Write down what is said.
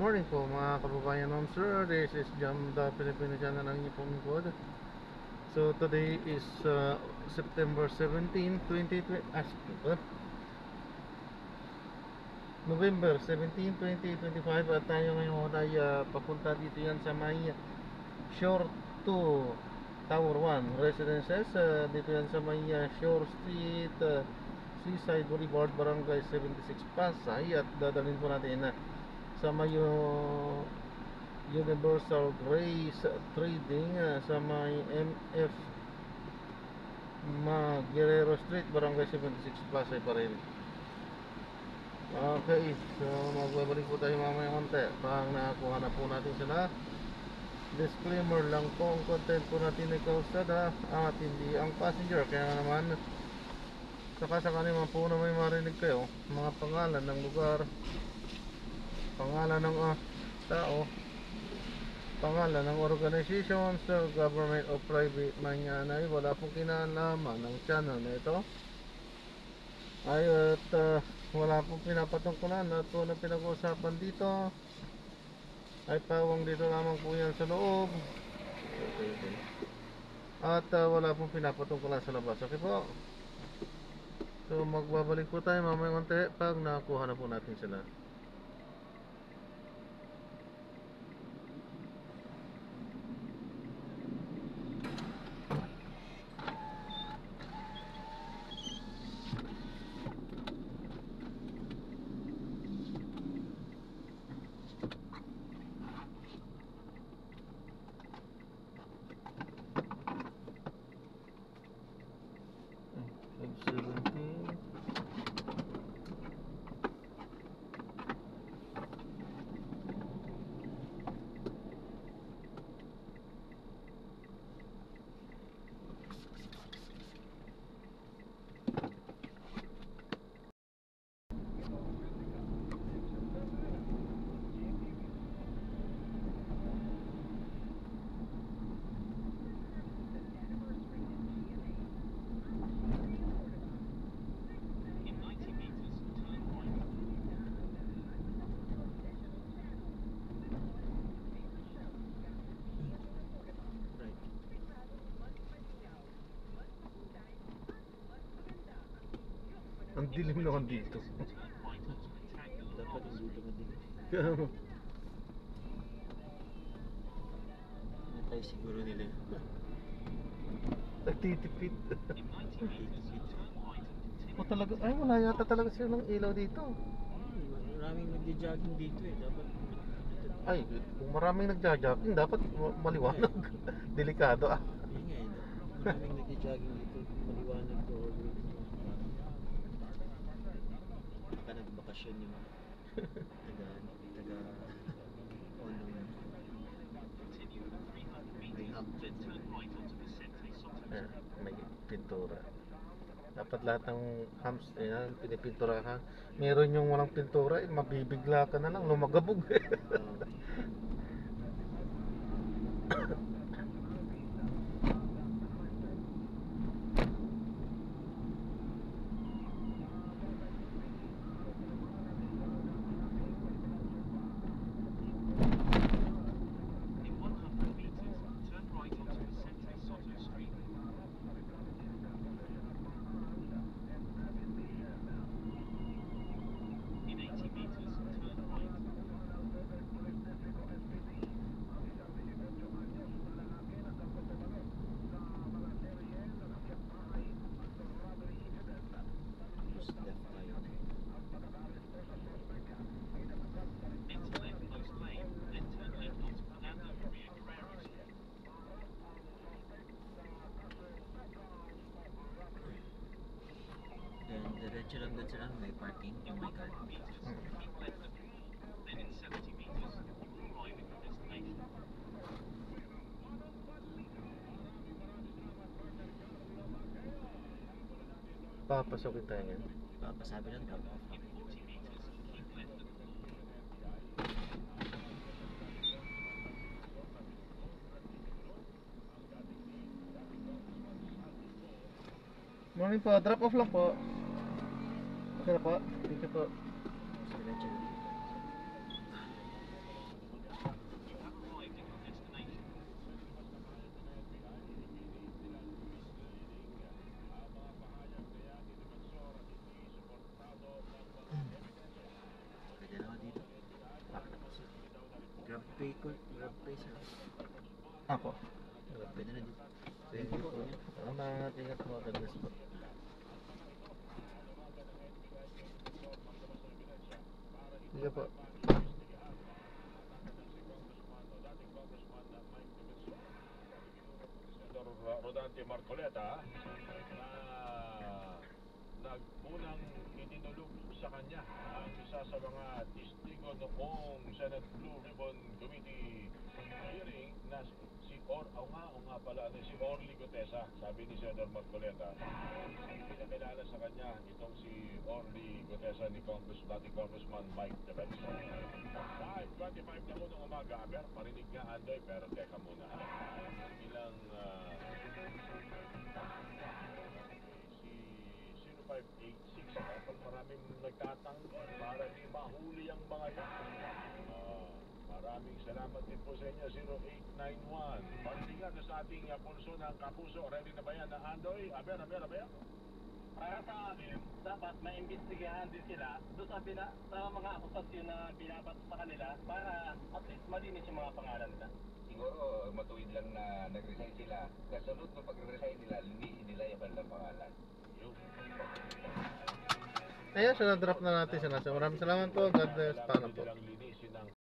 morning po mga kababayan, ma'am sir. This is Jam the Filipino channel ng inyong pong. So today is September 17, 2020. November 17, 2025 at tayo ngayon ay papunta dito yan sa may Shore 2 Tower 1 Residences. Dito yan sa may Shore Street, Seaside Boulevard, Barangay 76, Pasay. At dadalhin po natin sa may Universal Grace Trading sa may MF Guerrero Street, Barangay 76, Pasay pa rin. Okay, so magbabalik po tayo mamaya konti pag nakakuha na po natin sila. Disclaimer lang po, ang content po natin ay kausada at hindi ang passenger. Kaya naman sakasakali man po na may marinig kayo mga pangalan ng lugar, pangalan ng tao, pangalan ng organization, government o private man yan, ay wala pong kinalaman ng channel na ito ay at wala pong pinapatungkulan at kung na pinag-uusapan dito ay pawang dito lamang po yan sa loob. At wala pong pinapatungkulan sa labas. Okay po, so magbabalik po tayo mamaya konti pag nakakuha na po natin sila. Ang dilim naman dito. Dapat hindi madilim. Ano tayo siguro nila? Nagtitipid. O talaga, ay wala yata talaga sila ng ilaw dito. Maraming nagja-jogging dito eh. Dapat Ay, kung maraming nagja-jogging dapat maliwanag. Delikado yun nga eh. Maraming nagja-jogging dito. Maliwanag to. Baka nagbakasyon yung taga on may pintura. Dapat lahat ng hams pinipintura ka. Meron yung walang pintura, mabibigla ka na lang, lumagabog. diretso lang doon sila, may parking. Oh my god. Papasokin tayo yan. Papasabi lang drop off. Morning po, drop off lang po. Okay na po, thank you po. Diretso lang. pay ko, grab pay sa. Ako. Pwede na dito. Sige po. Ang nangangatingat mo agad na spot. Sige po. Rodante Marcoleta na unang itinulog sa kanya ang isa sa mga testigo noong Senate Blue Ribbon Committee hearing na si Orly Gutesa. Sabi ni Senator Marcoleta, pinakilala sa kanya itong si Orly Gutesa ni dating Congressman Mike Defensa. 5:25 na unang umaga, aber parinig nga Andoy, pero teka muna. Ilang si 0586 kapag maraming nagtatanggol para di mahuli ang mga yan. Maraming salamat din po sa inyo. 0891 pagtingan na sa ating pulso ng kapuso. Ready na ba yan na Andoy? Aber. Para sa akin, dapat maimbestigahan din sila doon sa mga akusasyon na binabat sa kanila para at least malinis yung mga pangalan nila. Siguro matuwid lang na nag-resign sila. Kasunod ng pag-resign nila, linisin nila yung kanilang pangalan. Yun. Ayan, so na-drop na natin siya nasa. Maraming salamat po. God bless. Paano po. Linisin ang